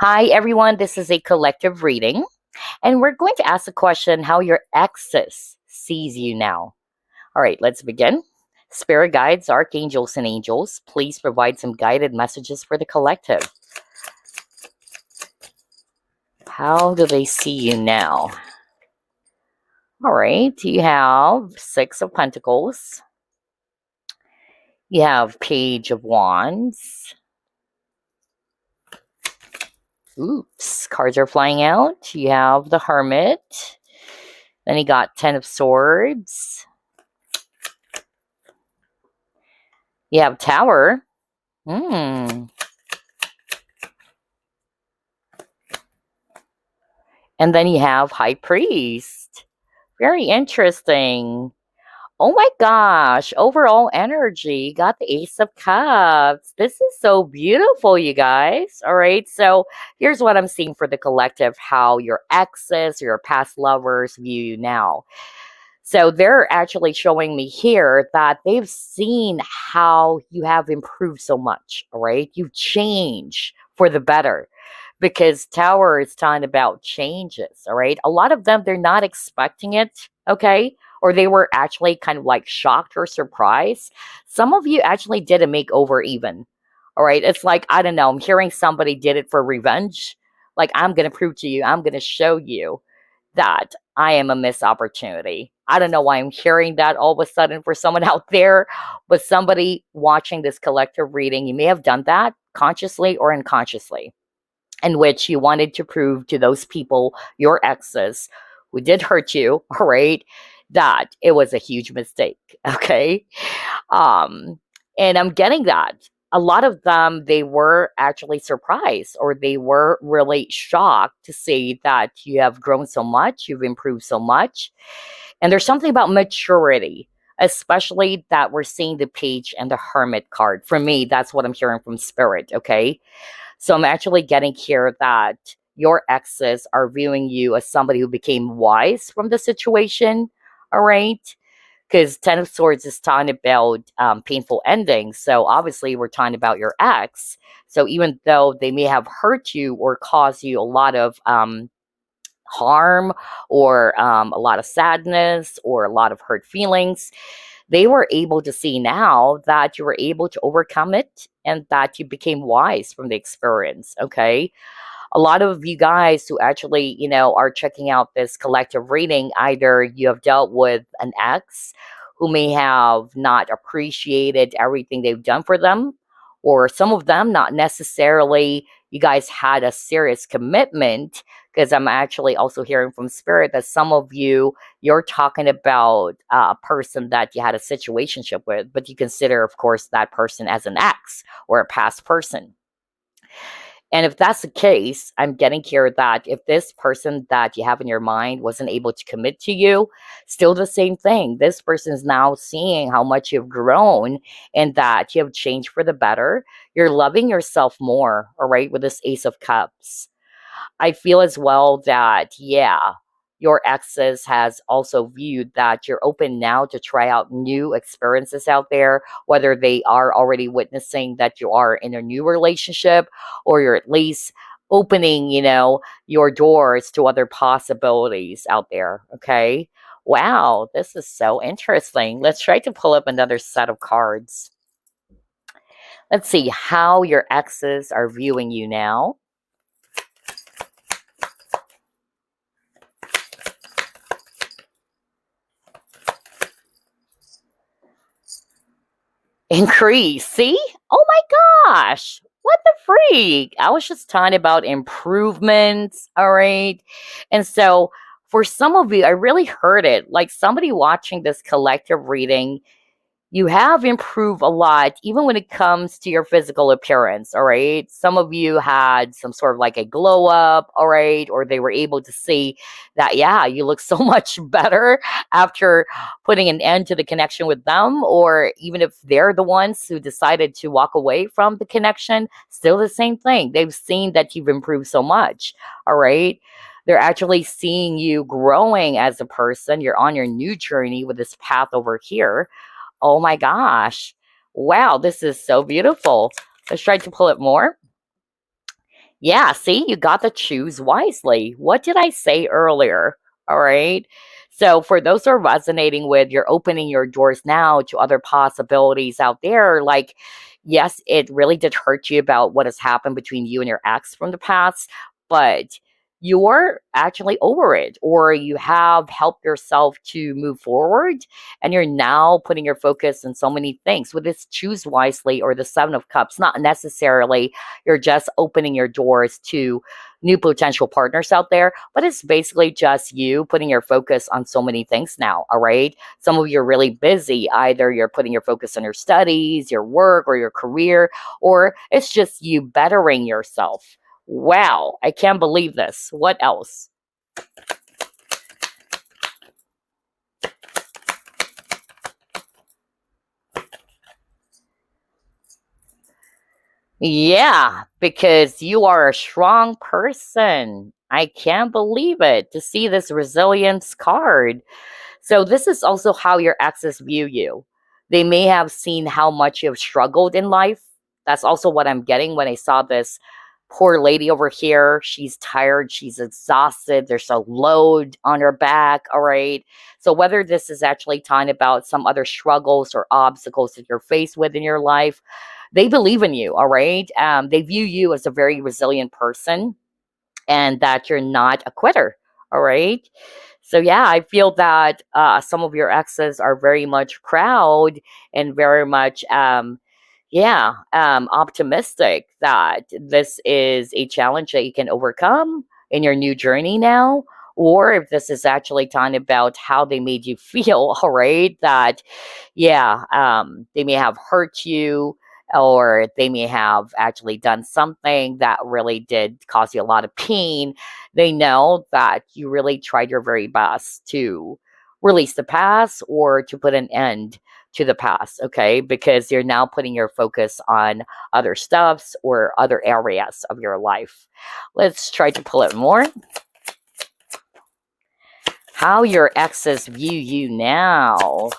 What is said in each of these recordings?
Hi, everyone. This is a collective reading, and we're going to ask the question how your exes sees you now. All right, let's begin. Spirit guides, archangels, and angels, please provide some guided messages for the collective. How do they see you now? All right, you have Six of Pentacles. You have Page of Wands. Oops, cards are flying out. You have the Hermit. Then you got Ten of Swords. You have Tower. Hmm. And then you have High Priest. Very interesting. Oh my gosh. Overall energy. Got the Ace of Cups. This is so beautiful, you guys. All right. So here's what I'm seeing for the collective, how your exes, your past lovers view you now. So they're actually showing me here that they've seen how you have improved so much. All right. You've changed for the better because Tower is talking about changes. All right. A lot of them, they're not expecting it. Okay. Or they were actually kind of like shocked or surprised. Some of you actually did a makeover, even. All right. It's like, I don't know, I'm hearing somebody did it for revenge. Like, I'm going to prove to you, I'm going to show you that I am a missed opportunity. I don't know why I'm hearing that all of a sudden for someone out there, but somebody watching this collective reading, you may have done that consciously or unconsciously, in which you wanted to prove to those people, your exes, who did hurt you, all right, that it was a huge mistake. Okay. Um, and I'm getting that. A lot of them, they were actually surprised or they were really shocked to see that you have grown so much, you've improved so much. And there's something about maturity, especially that we're seeing the Page and the Hermit card. For me, that's what I'm hearing from Spirit. Okay. So I'm actually getting here that your exes are viewing you as somebody who became wise from the situation. All right. Because Ten of Swords is talking about painful endings. So obviously, we're talking about your ex. So even though they may have hurt you or caused you a lot of harm or a lot of sadness or a lot of hurt feelings, they were able to see now that you were able to overcome it and that you became wise from the experience. Okay. A lot of you guys who actually, are checking out this collective reading, either you have dealt with an ex who may have not appreciated everything they've done for them, or some of them not necessarily you guys had a serious commitment, because I'm actually also hearing from Spirit that some of you, you're talking about a person that you had a situationship with, but you consider, of course, that person as an ex or a past person. And if that's the case, I'm getting here that if this person that you have in your mind wasn't able to commit to you, still the same thing. This person is now seeing how much you've grown and that you have changed for the better. You're loving yourself more, all right, with this Ace of Cups. I feel as well that, yeah, your exes has also viewed that you're open now to try out new experiences out there, whether they are already witnessing that you are in a new relationship or you're at least opening, your doors to other possibilities out there. Okay. Wow, this is so interesting. Let's try to pull up another set of cards. Let's see how your exes are viewing you now. Increase. See? Oh my gosh. What the freak? I was just talking about improvements. All right. And so for some of you, I really heard it. Like somebody watching this collective reading, you have improved a lot, even when it comes to your physical appearance, all right? Some of you had some sort of like a glow up, all right? Or they were able to see that, yeah, you look so much better after putting an end to the connection with them. Or even if they're the ones who decided to walk away from the connection, still the same thing. They've seen that you've improved so much, all right? They're actually seeing you growing as a person. You're on your new journey with this path over here. Oh my gosh. Wow, this is so beautiful. Let's try to pull it more. Yeah, see, you got to choose wisely. What did I say earlier? All right. So, for those who are resonating with, you're opening your doors now to other possibilities out there. Like, yes, it really did hurt you about what has happened between you and your ex from the past, but you're actually over it, or you have helped yourself to move forward, and you're now putting your focus on so many things with this choose wisely or the Seven of Cups, not necessarily you're just opening your doors to new potential partners out there, but it's basically just you putting your focus on so many things now. All right. Some of you are really busy. Either you're putting your focus on your studies, your work, or your career, or it's just you bettering yourself. Wow. I can't believe this. What else? Yeah, because you are a strong person. I can't believe it to see this resilience card. So, this is also how your exes view you. They may have seen how much you've struggled in life. That's also what I'm getting when I saw this poor lady over here. She's tired, she's exhausted, there's a load on her back. All right. So, whether this is actually talking about some other struggles or obstacles that you're faced with in your life, they believe in you. All right. They view you as a very resilient person and that you're not a quitter. All right. So yeah, I feel that some of your exes are very much proud and very much, optimistic that this is a challenge that you can overcome in your new journey now. Or if this is actually talking about how they made you feel, all right, that they may have hurt you or they may have actually done something that really did cause you a lot of pain. They know that you really tried your very best to release the past or to put an end to the past, okay? Because you're now putting your focus on other stuffs or other areas of your life. Let's try to pull it more. How your exes view you now.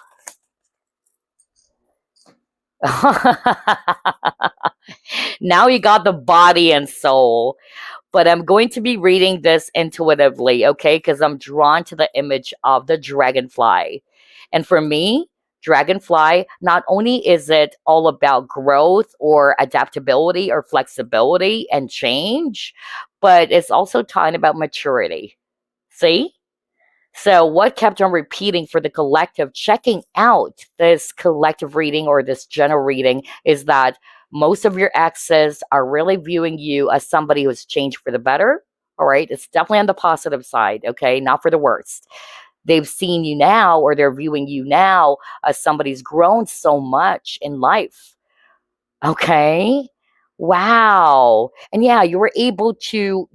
Now you got the body and soul. But I'm going to be reading this intuitively, okay? Because I'm drawn to the image of the dragonfly. And for me, dragonfly, not only is it all about growth or adaptability or flexibility and change, but it's also talking about maturity. See? So, what kept on repeating for the collective checking out this collective reading or this general reading is that most of your exes are really viewing you as somebody who's changed for the better. All right. It's definitely on the positive side. Okay. Not for the worst. They've seen you now or they're viewing you now as somebody who's grown so much in life. Okay. Wow. And yeah, you were able to,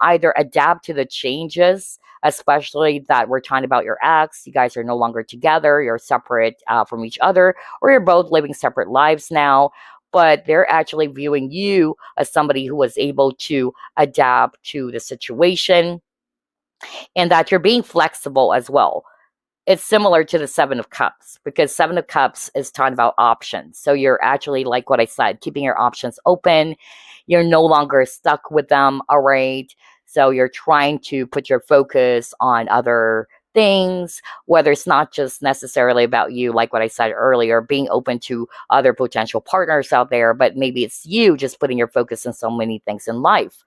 either adapt to the changes, especially that we're talking about your ex. You guys are no longer together, you're separate from each other, or you're both living separate lives now. But they're actually viewing you as somebody who was able to adapt to the situation and that you're being flexible as well. It's similar to the Seven of Cups because Seven of Cups is talking about options. So you're actually, like what I said, keeping your options open. You're no longer stuck with them. All right. So you're trying to put your focus on other things, whether it's not just necessarily about you, like what I said earlier, being open to other potential partners out there, but maybe it's you just putting your focus on so many things in life,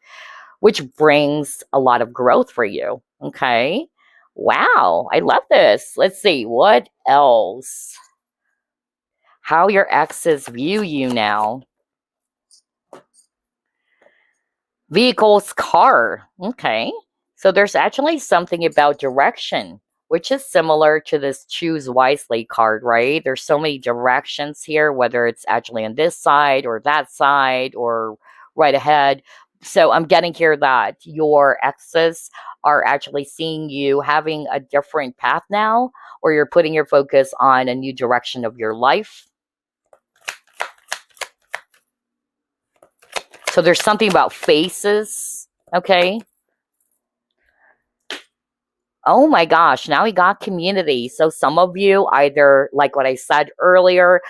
which brings a lot of growth for you. Okay. Wow, I love this. Let's see, what else? How your exes view you now. Vehicles, car. Okay. So there's actually something about direction, which is similar to this choose wisely card, right? There's so many directions here, whether it's actually on this side or that side or right ahead. So I'm getting here that your exes are actually seeing you having a different path now, or you're putting your focus on a new direction of your life. So there's something about faces, okay? Oh my gosh, now we got community. So some of you, either like what I said earlier,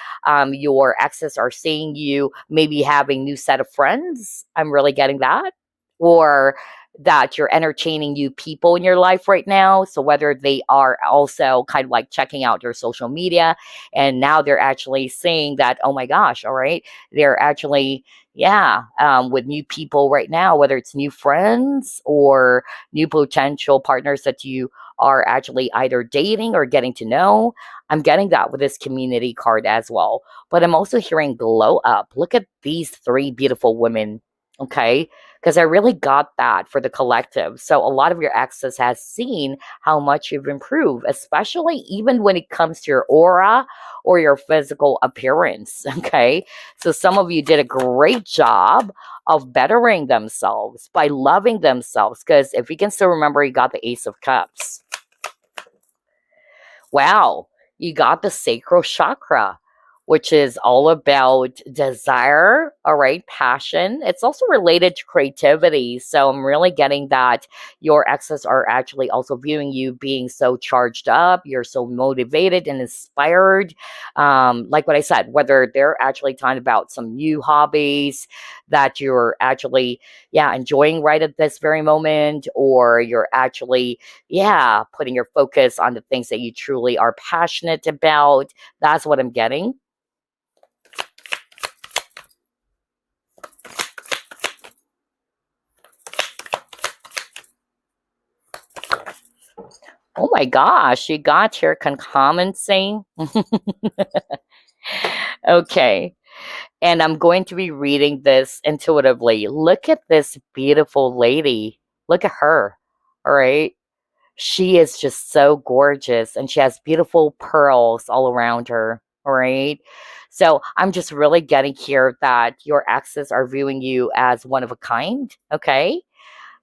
your exes are seeing you maybe having new set of friends. I'm really getting that. or that you're entertaining new people in your life right now. So whether they are also kind of like checking out your social media and now they're actually saying that, oh my gosh, all right, they're actually, yeah, with new people right now, whether it's new friends or new potential partners that you are actually either dating or getting to know. I'm getting that with this community card as well. But I'm also hearing glow up. Look at these three beautiful women. Okay, because I really got that for the collective. So a lot of your exes has seen how much you've improved, especially even when it comes to your aura or your physical appearance. Okay, so some of you did a great job of bettering themselves by loving themselves. Because if you can still remember, you got the Ace of Cups. Wow, you got the sacral chakra, which is all about desire, all right, passion. It's also related to creativity. So I'm really getting that your exes are actually also viewing you being so charged up, you're so motivated and inspired. Like what I said, whether they're actually talking about some new hobbies that you're actually, yeah, enjoying right at this very moment, or you're actually, yeah, putting your focus on the things that you truly are passionate about. That's what I'm getting. Oh my gosh, you got your concommency. Okay. And I'm going to be reading this intuitively. Look at this beautiful lady. Look at her. All right. She is just so gorgeous and she has beautiful pearls all around her. All right. So I'm just really getting here that your exes are viewing you as one of a kind. Okay.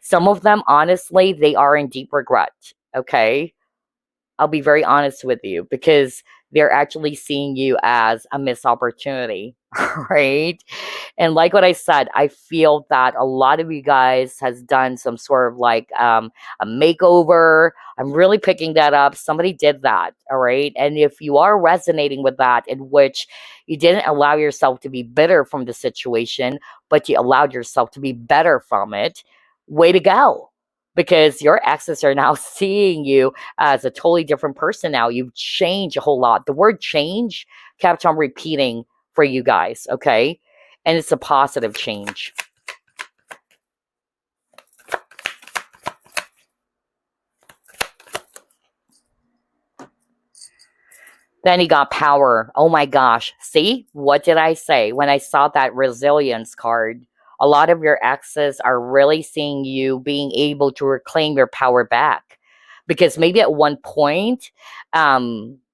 Some of them, honestly, they are in deep regret. Okay. I'll be very honest with you because they're actually seeing you as a missed opportunity, right? And like what I said, I feel that a lot of you guys has done some sort of like a makeover. I'm really picking that up. Somebody did that, all right? And if you are resonating with that, in which you didn't allow yourself to be bitter from the situation, but you allowed yourself to be better from it, way to go. Because your exes are now seeing you as a totally different person now. You've changed a whole lot. The word change kept on repeating for you guys, okay? And it's a positive change. Then he got power. Oh my gosh. See, what did I say when I saw that resilience card? A lot of your exes are really seeing you being able to reclaim your power back. Because maybe at one point,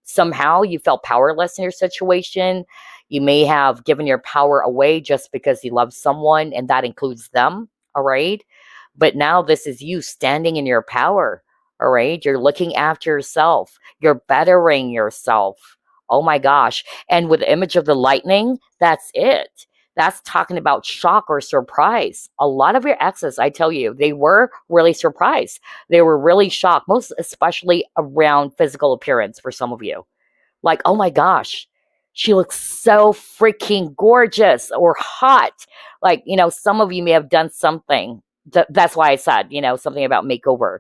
somehow you felt powerless in your situation. You may have given your power away just because you love someone, and that includes them. All right. But now this is you standing in your power. All right. You're looking after yourself. You're bettering yourself. Oh my gosh. And with the image of the lightning, that's it. That's talking about shock or surprise. A lot of your exes, I tell you, they were really surprised. They were really shocked, most especially around physical appearance for some of you. Like, oh my gosh, she looks so freaking gorgeous or hot. Like, some of you may have done something. That's why I said, something about makeover.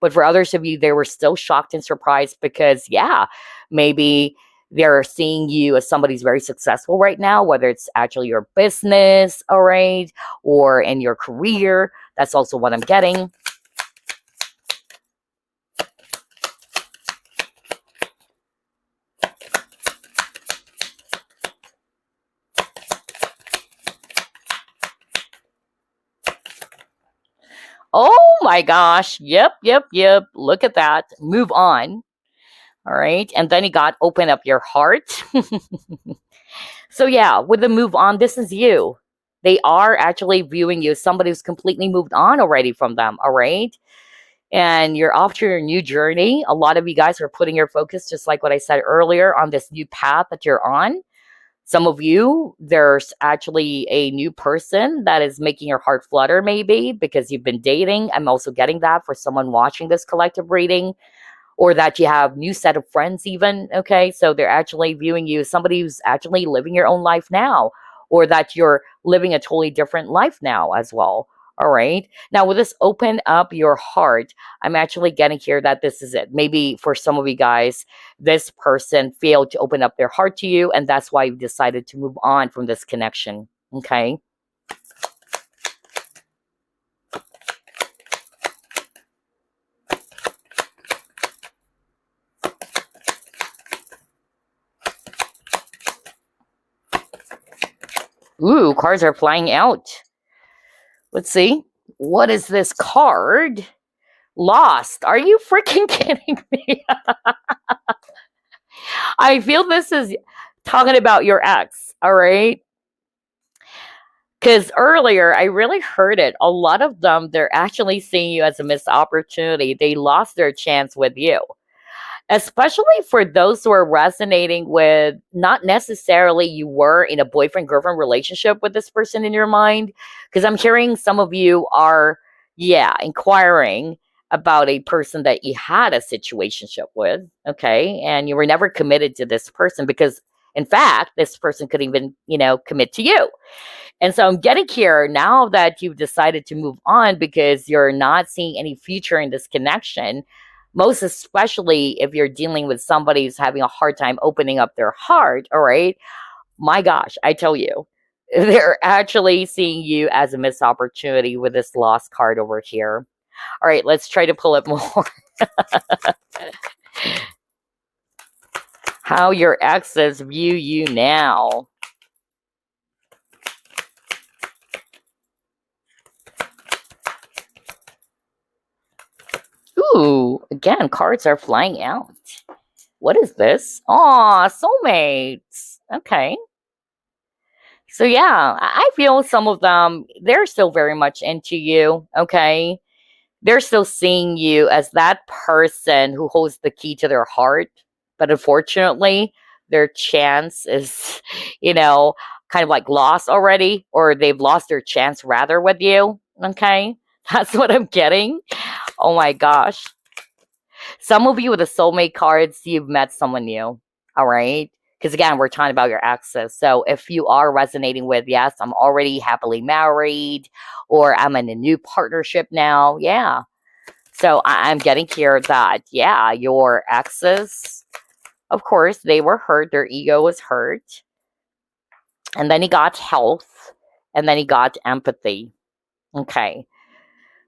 But for others of you, they were still shocked and surprised because, yeah, maybe they're seeing you as somebody who's very successful right now, whether it's actually your business, all right, or in your career. That's also what I'm getting. Oh my gosh. Yep, yep, yep. Look at that. Move on. All right. And then you got open up your heart. So, yeah, with the move on, this is you. They are actually viewing you as somebody who's completely moved on already from them. All right. And you're off to your new journey. A lot of you guys are putting your focus, just like what I said earlier, on this new path that you're on. Some of you, there's actually a new person that is making your heart flutter, maybe because you've been dating. I'm also getting that for someone watching this collective reading, or that you have new set of friends even. Okay, so they're actually viewing you as somebody who's actually living your own life now, or that you're living a totally different life now as well. All right. Now, with this open up your heart, I'm actually getting here that this is it. Maybe for some of you guys, this person failed to open up their heart to you, and that's why you decided to move on from this connection. Okay. Ooh, cards are flying out. Let's see. What is this card? Lost. Are you freaking kidding me? I feel this is talking about your ex. All right. Because earlier I really heard it. A lot of them, they're actually seeing you as a missed opportunity. They lost their chance with you. Especially for those who are resonating with not necessarily you were in a boyfriend girlfriend relationship with this person in your mind. Because I'm hearing some of you are, yeah, inquiring about a person that you had a situationship with, okay? And you were never committed to this person because, in fact, this person could even, commit to you. And so I'm getting here now that you've decided to move on because you're not seeing any future in this connection, most especially if you're dealing with somebody who's having a hard time opening up their heart. All right. My gosh, I tell you, they're actually seeing you as a missed opportunity with this lost card over here. All right, let's try to pull it more. How your exes view you now. Ooh, again, cards are flying out. What is this? Aw, soulmates. Okay. So yeah, I feel some of them, they're still very much into you, okay? They're still seeing you as that person who holds the key to their heart. But unfortunately, their chance is, kind of like lost already, or they've lost their chance rather with you, okay? That's what I'm getting. Oh my gosh. Some of you with the soulmate cards, you've met someone new. All right. Because again, we're talking about your exes. So if you are resonating with, yes, I'm already happily married, or I'm in a new partnership now. Yeah. So I'm getting here that, yeah, your exes, of course, they were hurt. Their ego was hurt. And then he got health. And then he got empathy. Okay.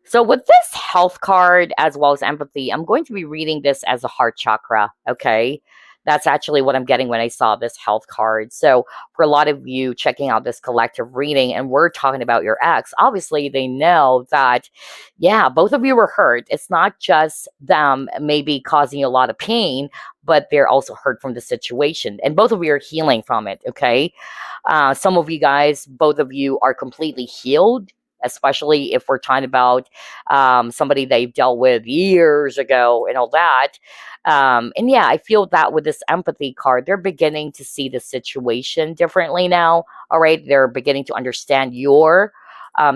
So with this health card as well as empathy, I'm going to be reading this as a heart chakra, okay? That's actually what I'm getting when I saw this health card. So for a lot of you checking out this collective reading and we're talking about your ex, obviously they know that, yeah, both of you were hurt. It's not just them maybe causing you a lot of pain, but they're also hurt from the situation. And both of you are healing from it, okay? Some of you guys, both of you are completely healed, especially if we're talking about somebody they've dealt with years ago and all that. And yeah, I feel that with this empathy card, they're beginning to see the situation differently now. All right. They're beginning to understand your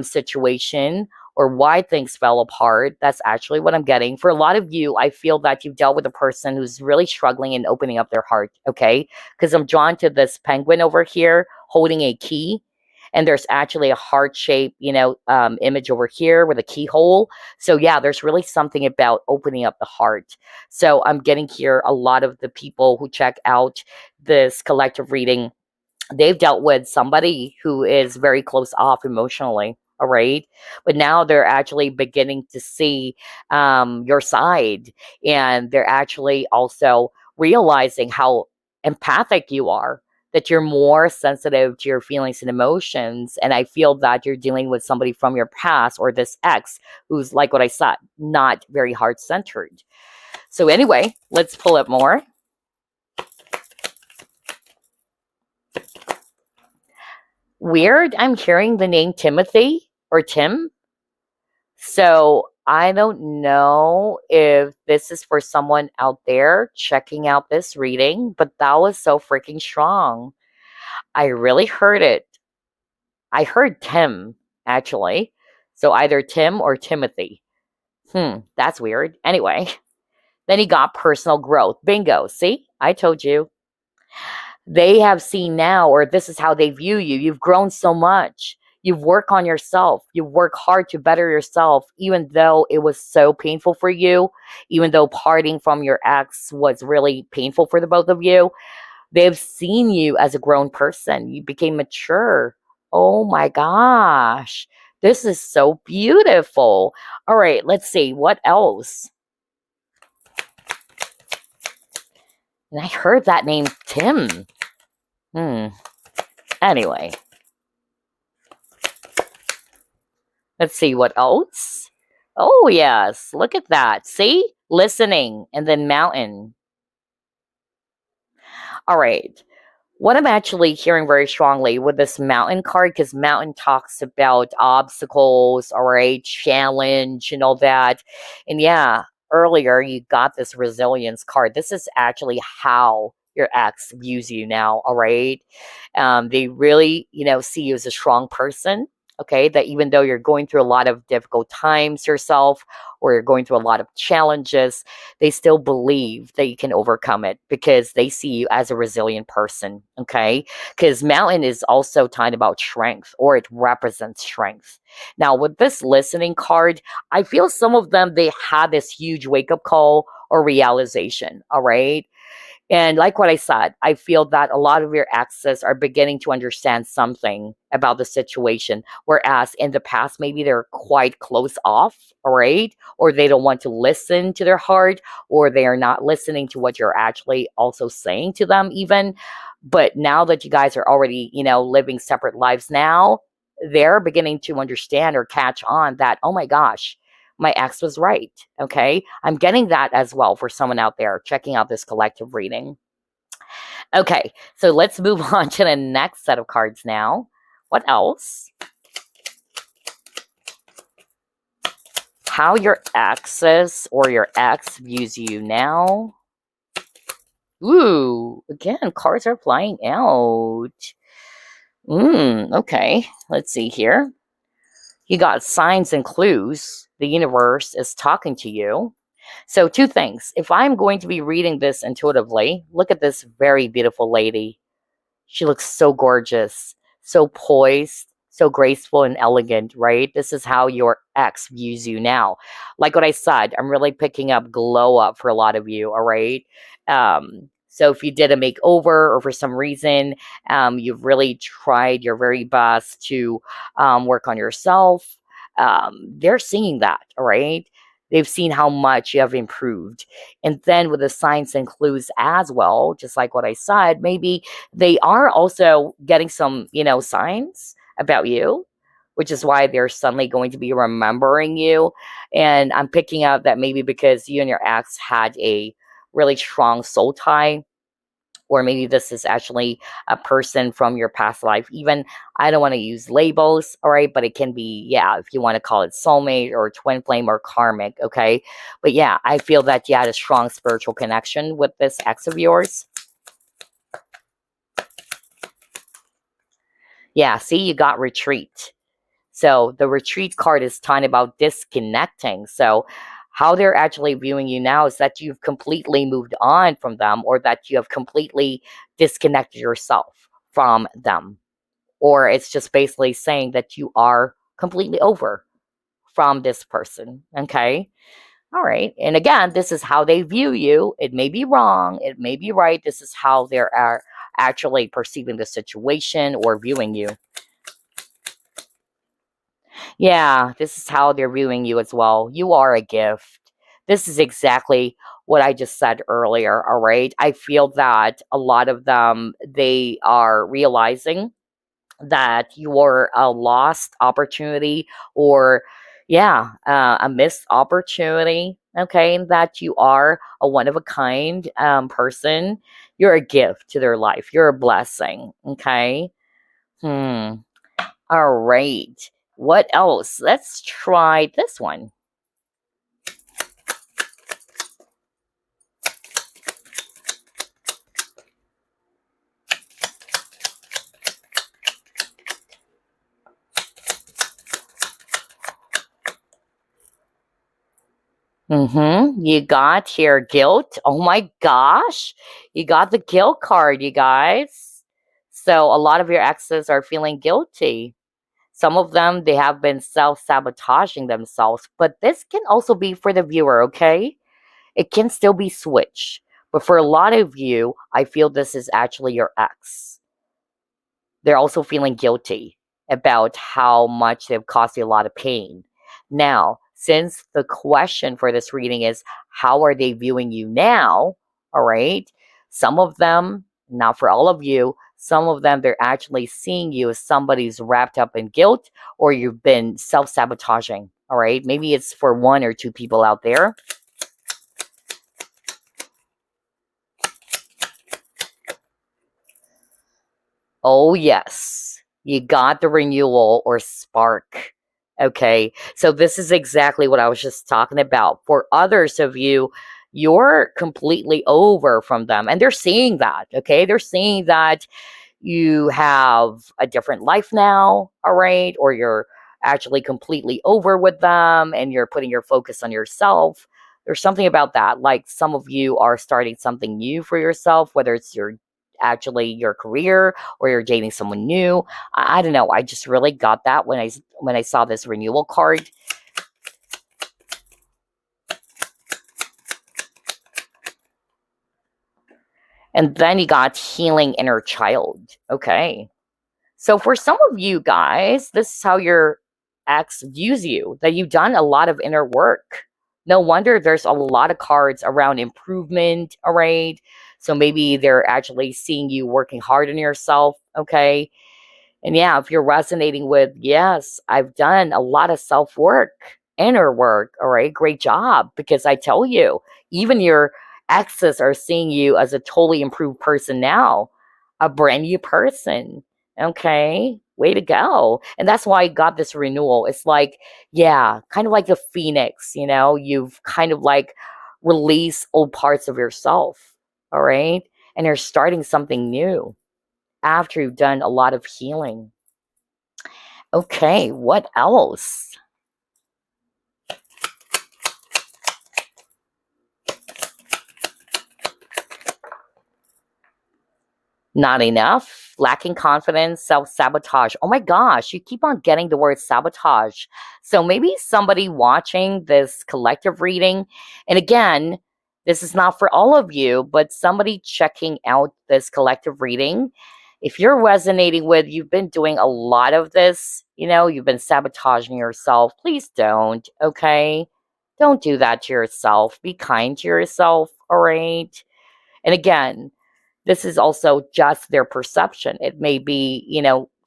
situation or why things fell apart. That's actually what I'm getting. For a lot of you, I feel that you've dealt with a person who's really struggling in opening up their heart. Okay. Because I'm drawn to this penguin over here holding a key. And there's actually a heart-shaped, image over here with a keyhole. So yeah, there's really something about opening up the heart. So I'm getting here a lot of the people who check out this collective reading, they've dealt with somebody who is very close off emotionally. All right. But now they're actually beginning to see your side. And they're actually also realizing how empathic you are, that you're more sensitive to your feelings and emotions. And I feel that you're dealing with somebody from your past or this ex who's, like what I said, not very heart centered. So anyway, let's pull up more. Weird, I'm hearing the name Timothy or Tim. So I don't know if this is for someone out there checking out this reading, but that was so freaking strong. I really heard it. I heard Tim, actually. So either Tim or Timothy. That's weird. Anyway, then he got personal growth. Bingo. See, I told you. They have seen now, or this is how they view you. You've grown so much. You've worked on yourself. You've worked hard to better yourself, even though it was so painful for you, even though parting from your ex was really painful for the both of you. They've seen you as a grown person. You became mature. Oh my gosh. This is so beautiful. All right, let's see. What else? And I heard that name, Tim. Hmm. Anyway, let's see what else. Oh, yes. Look at that. See? Listening and then mountain. All right. What I'm actually hearing very strongly with this mountain card, because mountain talks about obstacles, all right, challenge and all that. And yeah, earlier you got this resilience card. This is actually how your ex views you now, all right? They really, see you as a strong person. Okay, that even though you're going through a lot of difficult times yourself, or you're going through a lot of challenges, they still believe that you can overcome it because they see you as a resilient person. Okay, because mountain is also tied about strength, or it represents strength. Now with this listening card, I feel some of them, they had this huge wake-up call or realization. All right, and like what I said, I feel that a lot of your exes are beginning to understand something about the situation, whereas in the past, maybe they're quite close off, all right? Or they don't want to listen to their heart, or they are not listening to what you're actually also saying to them, even. But now that you guys are already, living separate lives now, they're beginning to understand or catch on that, oh my gosh, my ex was right. Okay. I'm getting that as well for someone out there checking out this collective reading. Okay. So let's move on to the next set of cards now. What else? How your exes or your ex views you now. Ooh, again, cards are flying out. Okay. Let's see here. You got signs and clues. The universe is talking to you. So, two things. If I'm going to be reading this intuitively, look at this very beautiful lady. She looks so gorgeous, so poised, so graceful and elegant, right? This is how your ex views you now. Like what I said, I'm really picking up glow up for a lot of you, all right? So if you did a makeover or for some reason you've really tried your very best to work on yourself, they're seeing that, all right? They've seen how much you have improved. And then with the signs and clues as well, just like what I said, maybe they are also getting some, signs about you, which is why they're suddenly going to be remembering you. And I'm picking up that maybe because you and your ex had a really strong soul tie, or maybe this is actually a person from your past life. Even, I don't want to use labels, all right, but it can be, yeah, if you want to call it soulmate or twin flame or karmic, okay? But yeah, I feel that you had a strong spiritual connection with this ex of yours. Yeah, see, you got retreat. So the retreat card is talking about disconnecting. So how they're actually viewing you now is that you've completely moved on from them, or that you have completely disconnected yourself from them. Or it's just basically saying that you are completely over from this person. Okay. All right. And again, this is how they view you. It may be wrong. It may be right. This is how they're actually perceiving the situation or viewing you. Yeah, this is how they're viewing you as well. You are a gift. This is exactly what I just said earlier, all right? I feel that a lot of them, they are realizing that you are a lost opportunity, or, yeah, a missed opportunity, okay? And that you are a one of a kind person. You're a gift to their life. You're a blessing, okay? Hmm. All right. What else? Let's try this one. You got here guilt. Oh my gosh. You got the guilt card, you guys. So a lot of your exes are feeling guilty. Some of them, they have been self-sabotaging themselves, but this can also be for the viewer, okay? It can still be switched. But for a lot of you, I feel this is actually your ex. They're also feeling guilty about how much they've caused you a lot of pain. Now, since the question for this reading is, how are they viewing you now? All right. Some of them, not for all of you, some of them, they're actually seeing you as somebody who's wrapped up in guilt or you've been self sabotaging. All right. Maybe it's for one or two people out there. Oh, yes. You got the renewal or spark. Okay. So this is exactly what I was just talking about. For others of you, you're completely over from them. And they're seeing that. Okay. They're seeing that you have a different life now. All right. Or you're actually completely over with them and you're putting your focus on yourself. There's something about that. Like some of you are starting something new for yourself, whether it's your career or you're dating someone new. I don't know. I just really got that when I saw this renewal card. And then you got healing inner child. Okay. So for some of you guys, this is how your ex views you, that you've done a lot of inner work. No wonder there's a lot of cards around improvement, all right? So maybe they're actually seeing you working hard on yourself, okay? And yeah, if you're resonating with, yes, I've done a lot of self work, inner work, all right, great job. Because I tell you, even your exes are seeing you as a totally improved person now, a brand new person. Okay, way to go. And that's why I got this renewal. It's like, yeah, kind of like a phoenix, you've kind of like released old parts of yourself, all right? And you're starting something new after you've done a lot of healing. Okay, what else? Not enough, lacking confidence, self sabotage. Oh my gosh, you keep on getting the word sabotage. So maybe somebody watching this collective reading, and again, this is not for all of you, but somebody checking out this collective reading. If you're resonating with, you've been doing a lot of this, you've been sabotaging yourself. Please don't, okay? Don't do that to yourself. Be kind to yourself, all right? And again, this is also just their perception. It may be,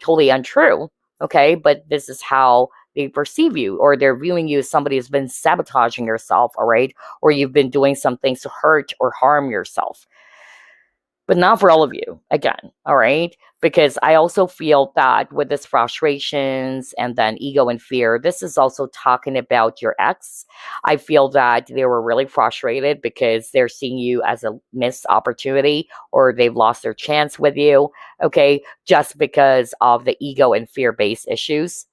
totally untrue, okay? But this is how they perceive you, or they're viewing you as somebody who's been sabotaging yourself, all right? Or you've been doing some things to hurt or harm yourself, but not for all of you, again, all right? Because I also feel that with this frustrations and then ego and fear, this is also talking about your ex. I feel that they were really frustrated because they're seeing you as a missed opportunity or they've lost their chance with you, okay? Just because of the ego and fear based issues.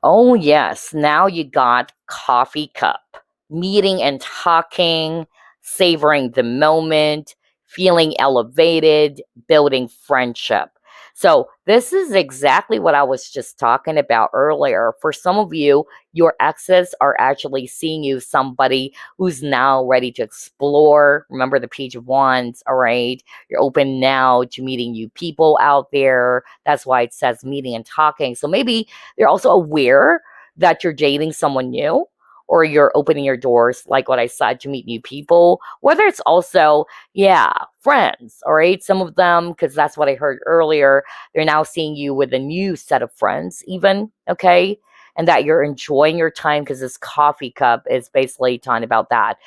Oh, yes. Now you got coffee cup, meeting and talking, savoring the moment, feeling elevated, building friendship. So, this is exactly what I was just talking about earlier. For some of you, your exes are actually seeing you somebody who's now ready to explore. Remember the Page of Wands, all right? You're open now to meeting new people out there. That's why it says meeting and talking. So, maybe they're also aware that you're dating someone new or you're opening your doors, like what I said, to meet new people, whether it's also, yeah, friends, all right? Some of them, because that's what I heard earlier, they're now seeing you with a new set of friends, even, okay? And that you're enjoying your time because this coffee cup is basically talking about that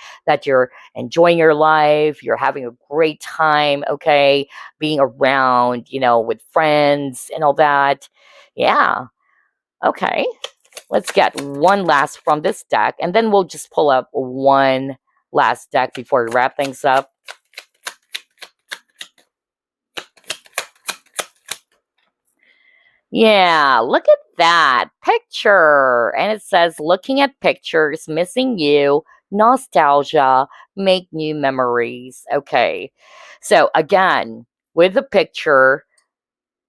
you're enjoying your life, you're having a great time, okay? Being around, with friends and all that. Yeah. Okay, let's get one last from this deck, and then we'll just pull up one last deck before we wrap things up. Yeah, look at that picture. And it says, looking at pictures, missing you, nostalgia, make new memories. Okay. So again, with the picture,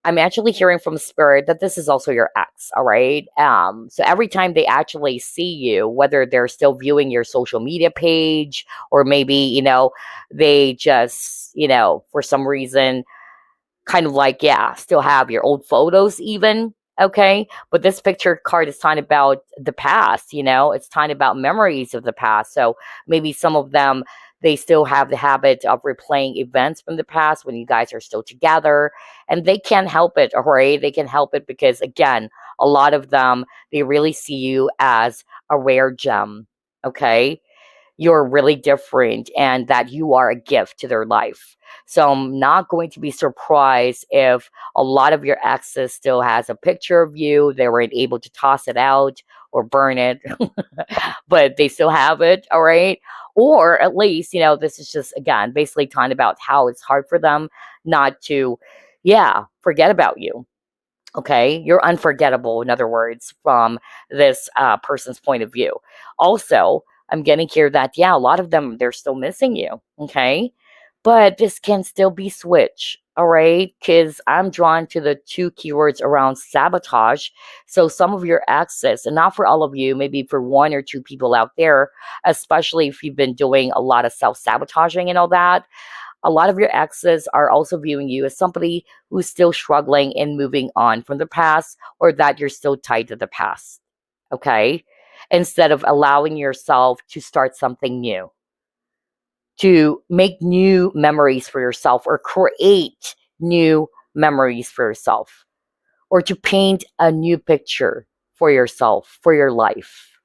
I'm actually hearing from spirit that this is also your ex, all right? So every time they actually see you, whether they're still viewing your social media page or maybe, they just, for some reason kind of like, yeah, still have your old photos even. Okay. But this picture card is talking about the past, it's talking about memories of the past. So maybe some of them, they still have the habit of replaying events from the past when you guys are still together. And they can't help it, all right? They can help it because, again, a lot of them, they really see you as a rare gem. Okay. You're really different and that you are a gift to their life. So I'm not going to be surprised if a lot of your exes still has a picture of you. They weren't able to toss it out or burn it, but they still have it. All right. Or at least, this is just, again, basically talking about how it's hard for them not to, yeah, forget about you. Okay, you're unforgettable, in other words, from this person's point of view. Also, I'm getting here that, yeah, a lot of them, they're still missing you. Okay, but this can still be switched. All right, because I'm drawn to the two keywords around sabotage. So some of your exes, and not for all of you, maybe for one or two people out there, especially if you've been doing a lot of self sabotaging and all that, a lot of your exes are also viewing you as somebody who's still struggling and moving on from the past, or that you're still tied to the past. Okay. Instead of allowing yourself to start something new, to make new memories for yourself, or create new memories for yourself, or to paint a new picture for yourself, for your life.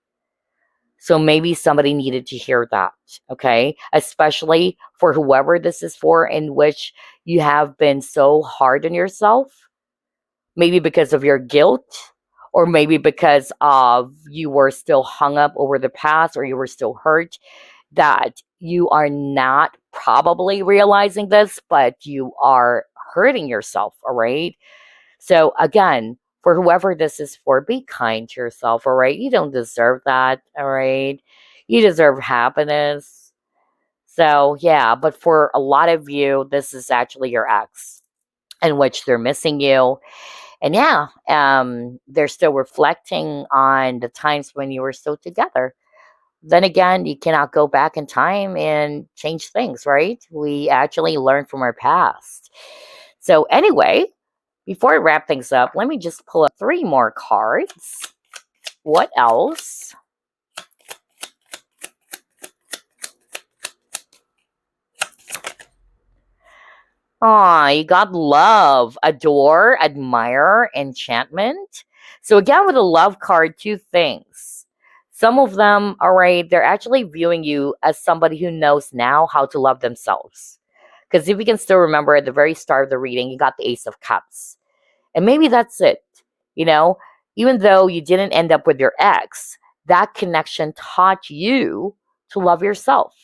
So maybe somebody needed to hear that, okay? Especially for whoever this is for, in which you have been so hard on yourself, maybe because of your guilt, or maybe because of you were still hung up over the past, or you were still hurt, that you are not probably realizing this, but you are hurting yourself, all right? So again, for whoever this is for, be kind to yourself, all right? You don't deserve that, all right? You deserve happiness. So yeah, but for a lot of you, this is actually your ex, in which they're missing you. And yeah, they're still reflecting on the times when you were still together. Then again, you cannot go back in time and change things, right? We actually learn from our past. So anyway, before I wrap things up, let me just pull up three more cards. What else? Ah, you got love, adore, admire, enchantment. So again, with a love card, two things. Some of them, all right, they're actually viewing you as somebody who knows now how to love themselves. Because if you can still remember at the very start of the reading, you got the Ace of Cups. And maybe that's it. You know, even though you didn't end up with your ex, that connection taught you to love yourself.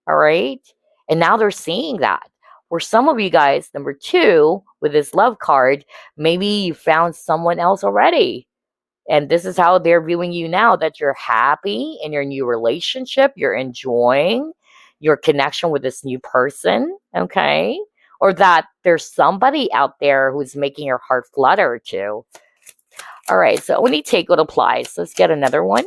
All right. And now they're seeing that. For some of you guys, number two, with this love card, maybe you found someone else already. And this is how they're viewing you now, that you're happy in your new relationship, you're enjoying your connection with this new person, okay? Or that there's somebody out there who's making your heart flutter too. All right, so when you take what applies, let's get another one.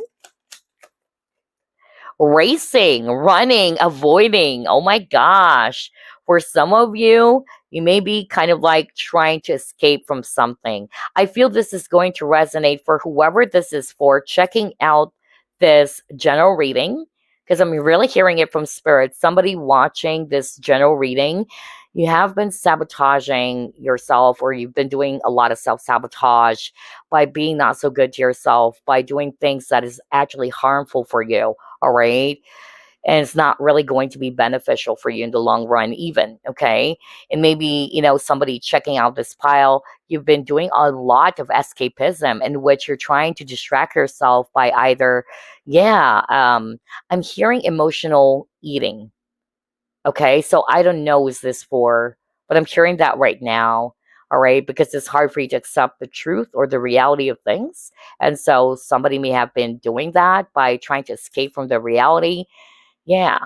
Racing, running, avoiding. Oh my gosh. For some of you, you may be kind of like trying to escape from something. I feel this is going to resonate for whoever this is for, checking out this general reading, because I'm really hearing it from spirit. Somebody watching this general reading, you have been sabotaging yourself, or you've been doing a lot of self sabotage by being not so good to yourself, by doing things that is actually harmful for you. All right. And it's not really going to be beneficial for you in the long run, even. Okay. And maybe, somebody checking out this pile, you've been doing a lot of escapism in which you're trying to distract yourself by either, yeah, I'm hearing emotional eating. Okay. So I don't know is this for, but I'm hearing that right now. all right, because it's hard for you to accept the truth or the reality of things. And so somebody may have been doing that by trying to escape from the reality. Yeah.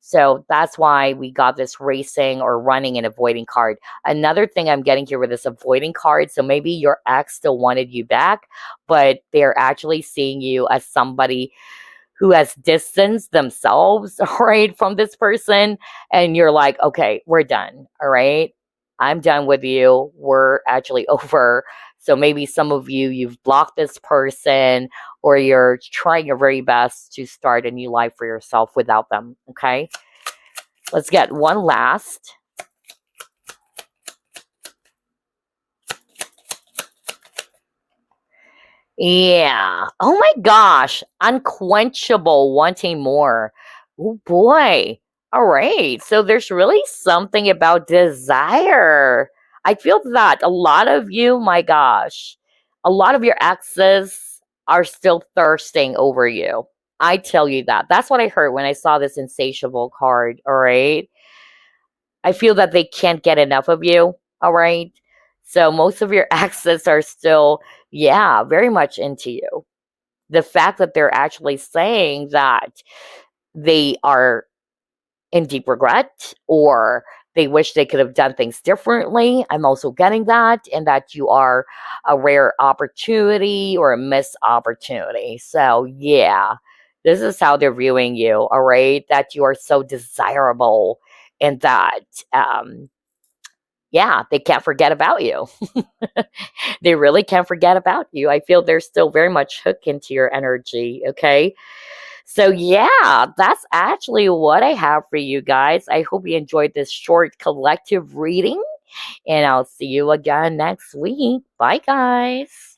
So that's why we got this racing or running and avoiding card. Another thing I'm getting here with this avoiding card, so maybe your ex still wanted you back, but they're actually seeing you as somebody who has distanced themselves, right, from this person. And you're like, okay, we're done. All right. I'm done with you. We're actually over. So maybe some of you, you've blocked this person or you're trying your very best to start a new life for yourself without them. Okay. Let's get one last. Yeah. Oh my gosh. Unquenchable, wanting more. Oh boy. All right. So there's really something about desire. I feel that a lot of you, my gosh, a lot of your exes are still thirsting over you. I tell you that. That's what I heard when I saw this insatiable card. All right. I feel that they can't get enough of you. All right. So most of your exes are still, yeah, very much into you. The fact that they're actually saying that they are in deep regret or they wish they could have done things differently. I'm also getting that, and that you are a rare opportunity or a missed opportunity. So, yeah, this is how they're viewing you, all right? That you are so desirable and that, yeah, they can't forget about you. They really can't forget about you. I feel they're still very much hooked into your energy, okay? So, yeah, that's actually what I have for you guys. I hope you enjoyed this short collective reading, and I'll see you again next week. Bye, guys.